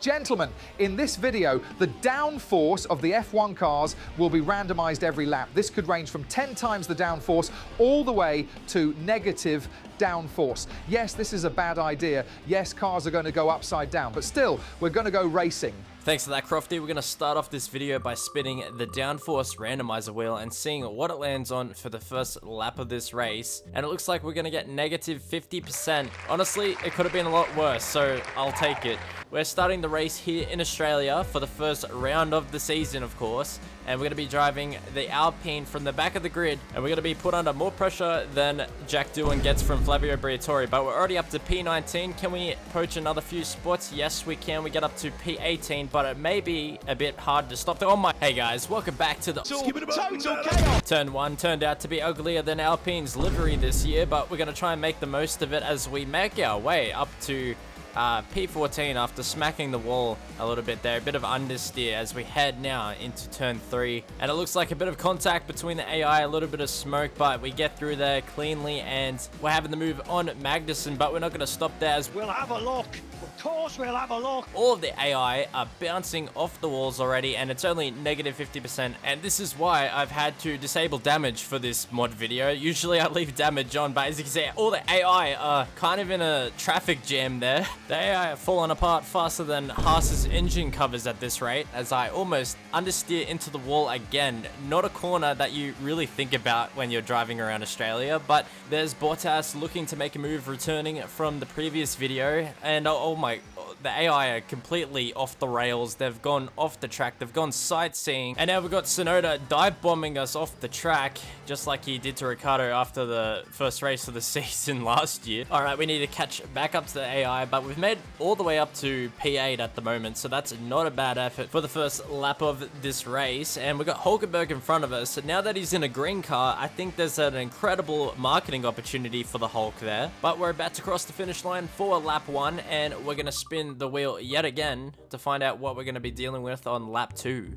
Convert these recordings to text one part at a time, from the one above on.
Gentlemen, in this video, the downforce of the F1 cars will be randomized every lap. This could range from 10 times the downforce all the way to negative downforce. Yes, this is a bad idea. Yes, cars are going to go upside down, but still, we're going to go racing. Thanks for that, Crofty. We're going to start off this video by spinning the Downforce randomizer wheel and seeing what it lands on for the first lap of this race. And it looks like we're going to get negative 50%. Honestly, it could have been a lot worse, so I'll take it. We're starting the race here in Australia for the first round of the season, of course. And we're going to be driving the Alpine from the back of the grid. And we're going to be put under more pressure than Jack Doohan gets from Flavio Briatore. But we're already up to P19. Can we poach another few spots? Yes, we can. We get up to P18. But it may be a bit hard to stop. Oh my! Hey guys, welcome back to the total chaos. Turn 1 turned out to be uglier than Alpine's livery this year, but we're going to try and make the most of it as we make our way up to P14 after smacking the wall a little bit there. A bit of understeer as we head now into turn 3. And it looks like a bit of contact between the AI, a little bit of smoke, but we get through there cleanly and we're having the move on Magnussen, but we're not going to stop there as we'll have a look. Of course we'll have a look. All of the AI are bouncing off the walls already and it's only negative 50%. And this is why I've had to disable damage for this mod video. Usually I leave damage on, but as you can see, all the AI are kind of in a traffic jam there. The AI are falling apart faster than Haas's engine covers at this rate, as I almost understeer into the wall again. Not a corner that you really think about when you're driving around Australia, but there's Bottas looking to make a move, returning from the previous video, and oh my, the AI are completely off the rails. They've gone off the track, they've gone sightseeing, and now we've got Tsunoda dive bombing us off the track, just like he did to Ricciardo after the first race of the season last year. Alright, we need to catch back up to the AI, but we've made all the way up to P8 at the moment, so that's not a bad effort for the first lap of this race. And we've got Hulkenberg in front of us, so now that he's in a green car, I think there's an incredible marketing opportunity for the Hulk there. But we're about to cross the finish line for lap 1, and we're going to spin the wheel yet again to find out what we're going to be dealing with on lap 2.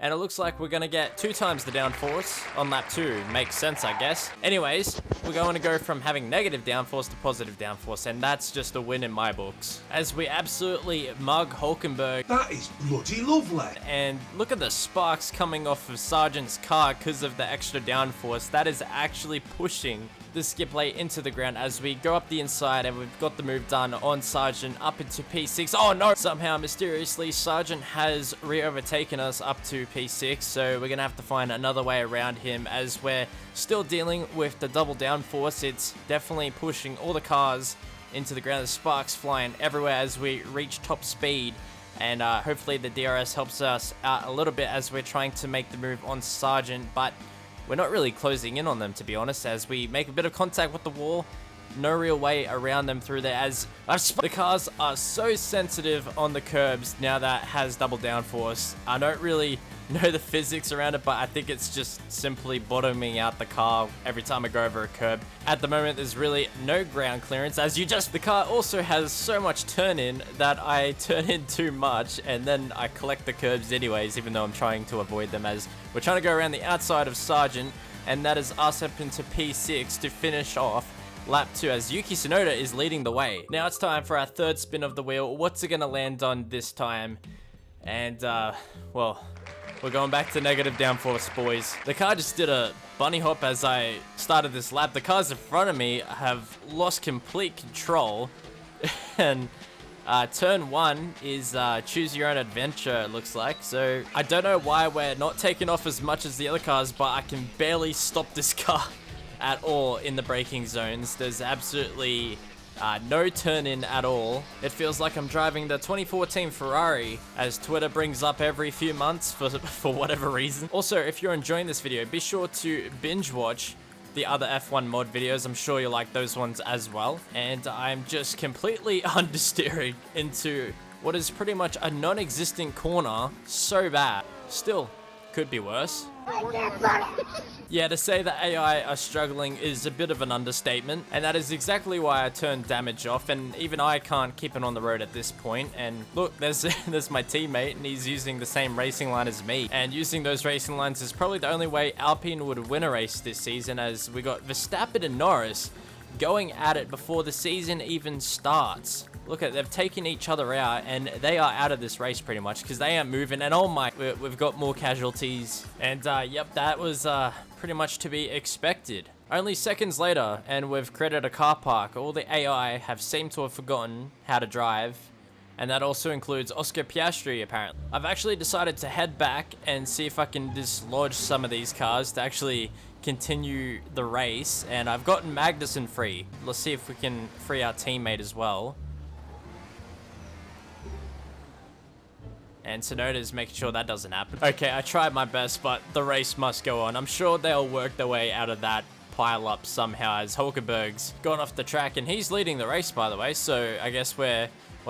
And it looks like we're going to get 2 times the downforce on lap 2. Makes sense, I guess. Anyways, we're going to go from having negative downforce to positive downforce, and that's just a win in my books. As we absolutely mug Hulkenberg. That is bloody lovely. And look at the sparks coming off of Sargent's car because of the extra downforce. That is actually pushing the skip plate into the ground as we go up the inside, and we've got the move done on Sargent up into P6. Oh no! Somehow, mysteriously, Sargent has re-overtaken us up to P6, so we're gonna have to find another way around him as we're still dealing with the double downforce. It's definitely pushing all the cars into the ground. The sparks flying everywhere as we reach top speed, and hopefully the DRS helps us out a little bit as we're trying to make the move on Sargent, but we're not really closing in on them, to be honest, as we make a bit of contact with the wall. No real way around them through there, as the cars are so sensitive on the curbs now that has double downforce. I don't really know the physics around it, but I think it's just simply bottoming out the car every time I go over a curb. At the moment, there's really no ground clearance, as the car also has so much turn in that I turn in too much and then I collect the curbs anyways, even though I'm trying to avoid them, as we're trying to go around the outside of Sargent, and that is us up into P6 to finish off lap 2 as Yuki Tsunoda is leading the way. Now it's time for our third spin of the wheel. What's it gonna land on this time? And well, we're going back to negative downforce, boys. The car just did a bunny hop as I started this lap. The cars in front of me have lost complete control. And turn 1 is choose your own adventure, it looks like. So I don't know why we're not taking off as much as the other cars, but I can barely stop this car at all in the braking zones. There's absolutely no turn in at all. It feels like I'm driving the 2014 Ferrari, as Twitter brings up every few months for whatever reason. Also, if you're enjoying this video, be sure to binge watch the other F1 mod videos. I'm sure you like those ones as well. And I'm just completely understeering into what is pretty much a non-existent corner. So bad. Still, could be worse. Yeah, to say that AI are struggling is a bit of an understatement, and that is exactly why I turned damage off, and even I can't keep it on the road at this point. And look, there's my teammate, and he's using the same racing line as me, and using those racing lines is probably the only way Alpine would win a race this season, as we got Verstappen and Norris going at it before the season even starts. Look at, they've taken each other out, and they are out of this race pretty much because they aren't moving. And oh my, we've got more casualties. And yep, that was pretty much to be expected. Only seconds later, and we've created a car park. All the AI have seemed to have forgotten how to drive. And that also includes Oscar Piastri, apparently. I've actually decided to head back and see if I can dislodge some of these cars to actually continue the race. And I've gotten Magnussen free. Let's see if we can free our teammate as well. And Tsunoda's making sure that doesn't happen. Okay, I tried my best, but the race must go on. I'm sure they'll work their way out of that pile up somehow as Hulkenberg's gone off the track. And he's leading the race, by the way. So I guess we're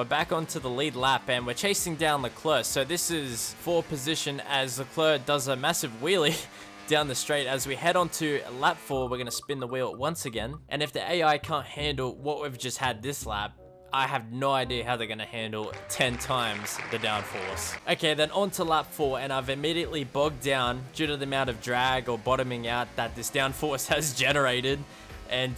back onto the lead lap, and we're chasing down Leclerc. So this is for position as Leclerc does a massive wheelie down the straight. As we head on to lap 4, we're going to spin the wheel once again. And if the AI can't handle what we've just had this lap, I have no idea how they're going to handle 10 times the downforce. Okay, then on to lap 4, and I've immediately bogged down due to the amount of drag or bottoming out that this downforce has generated. And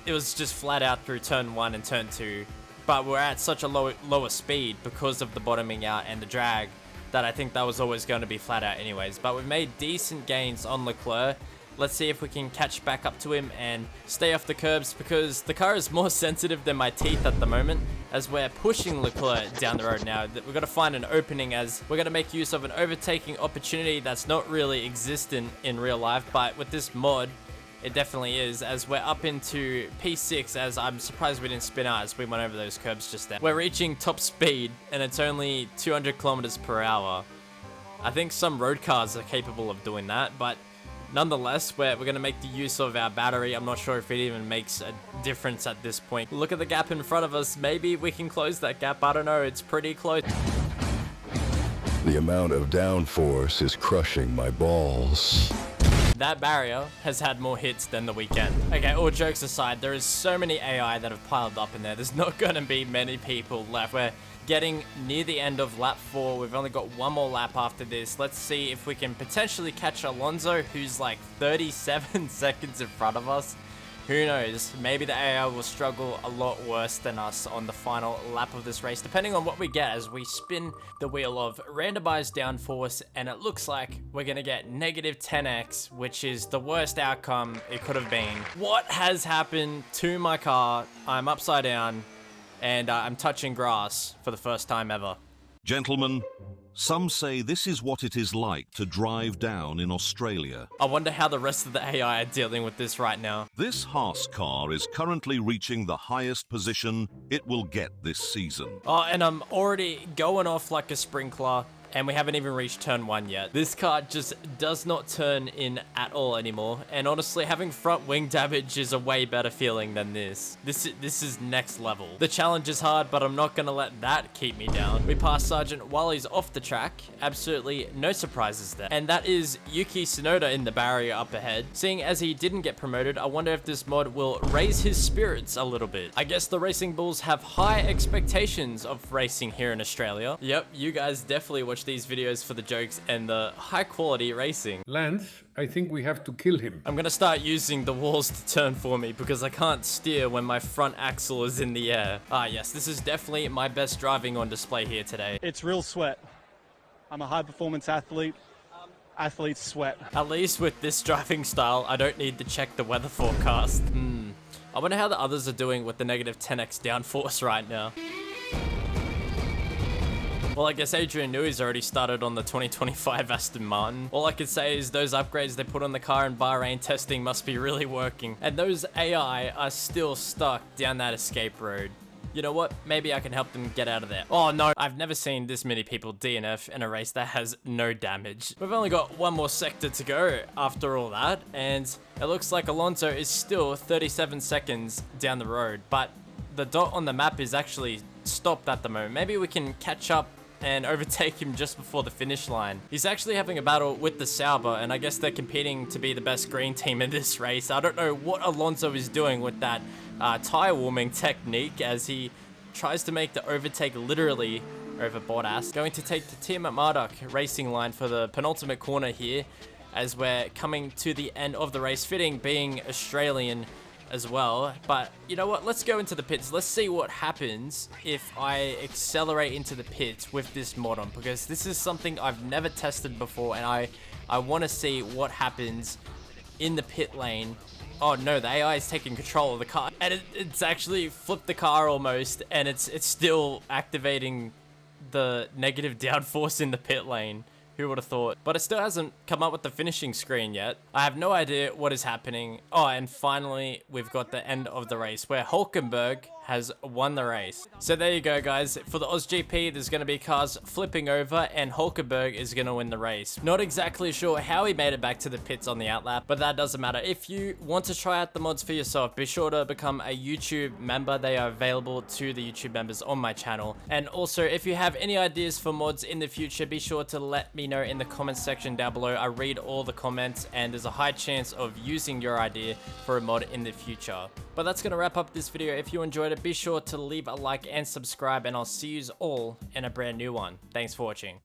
it was just flat out through turn 1 and turn 2. But we're at such a lower speed because of the bottoming out and the drag that I think that was always going to be flat out anyways. But we've made decent gains on Leclerc. Let's see if we can catch back up to him and stay off the curbs, because the car is more sensitive than my teeth at the moment as we're pushing Leclerc down the road now. We've got to find an opening, as we're going to make use of an overtaking opportunity that's not really existent in real life, but with this mod, it definitely is, as we're up into P6, as I'm surprised we didn't spin out as we went over those curbs just then. We're reaching top speed, and it's only 200 kilometers per hour. I think some road cars are capable of doing that, but nonetheless, we're going to make the use of our battery. I'm not sure if it even makes a difference at this point. Look at the gap in front of us. Maybe we can close that gap. I don't know. It's pretty close. The amount of downforce is crushing my balls. That barrier has had more hits than the weekend. Okay, all jokes aside, there is so many AI that have piled up in there. There's not going to be many people left. We're getting near the end of lap 4. We've only got one more lap after this. Let's see if we can potentially catch Alonso, who's like 37 seconds in front of us. Who knows? Maybe the AI will struggle a lot worse than us on the final lap of this race, depending on what we get as we spin the wheel of randomized downforce, and it looks like we're gonna get negative 10x, which is the worst outcome it could have been. What has happened to my car? I'm upside down, and I'm touching grass for the first time ever. Gentlemen, some say this is what it is like to drive down in Australia. I wonder how the rest of the AI are dealing with this right now. This Haas car is currently reaching the highest position it will get this season. Oh, and I'm already going off like a sprinkler, and we haven't even reached turn 1 yet. This car just does not turn in at all anymore, and honestly, having front wing damage is a way better feeling than this. This is next level. The challenge is hard, but I'm not gonna let that keep me down. We pass Sargent while he's off the track. Absolutely no surprises there. And that is Yuki Tsunoda in the barrier up ahead. Seeing as he didn't get promoted, I wonder if this mod will raise his spirits a little bit. I guess the Racing Bulls have high expectations of racing here in Australia. Yep, you guys definitely watch these videos for the jokes and the high quality racing. Lance, I think we have to kill him. I'm gonna start using the walls to turn for me because I can't steer when my front axle is in the air. Ah yes, this is definitely my best driving on display here today. It's real sweat. I'm a high performance athlete. Athletes sweat. At least with this driving style, I don't need to check the weather forecast. I wonder how the others are doing with the negative 10x downforce right now. Well, I guess Adrian Newey's already started on the 2025 Aston Martin. All I could say is those upgrades they put on the car in Bahrain testing must be really working. And those AI are still stuck down that escape road. You know what? Maybe I can help them get out of there. Oh no, I've never seen this many people DNF in a race that has no damage. We've only got one more sector to go after all that, and it looks like Alonso is still 37 seconds down the road, but the dot on the map is actually stopped at the moment. Maybe we can catch up and overtake him just before the finish line. He's actually having a battle with the Sauber, and I guess they're competing to be the best green team in this race. I don't know what Alonso is doing with that tire warming technique as he tries to make the overtake literally over Bottas. Going to take the team at Marduk racing line for the penultimate corner here as we're coming to the end of the race. Fitting being Australian, as well. But you know what? Let's go into the pits. Let's see what happens if I accelerate into the pits with this mod on, because this is something I've never tested before, and I want to see what happens in the pit lane. Oh no, the AI is taking control of the car, and it's actually flipped the car almost, and it's still activating the negative downforce in the pit lane. Who would have thought? But it still hasn't come up with the finishing screen yet. I have no idea what is happening. Oh, and finally, we've got the end of the race where Hulkenberg has won the race. So there you go, guys. For the AusGP, there's going to be cars flipping over, and Hulkenberg is going to win the race. Not exactly sure how he made it back to the pits on the outlap, but that doesn't matter. If you want to try out the mods for yourself, be sure to become a YouTube member. They are available to the YouTube members on my channel. And also, if you have any ideas for mods in the future, be sure to let me know in the comments section down below. I read all the comments, and there's a high chance of using your idea for a mod in the future. But that's going to wrap up this video. If you enjoyed it, be sure to leave a like and subscribe, and I'll see you all in a brand new one. Thanks for watching.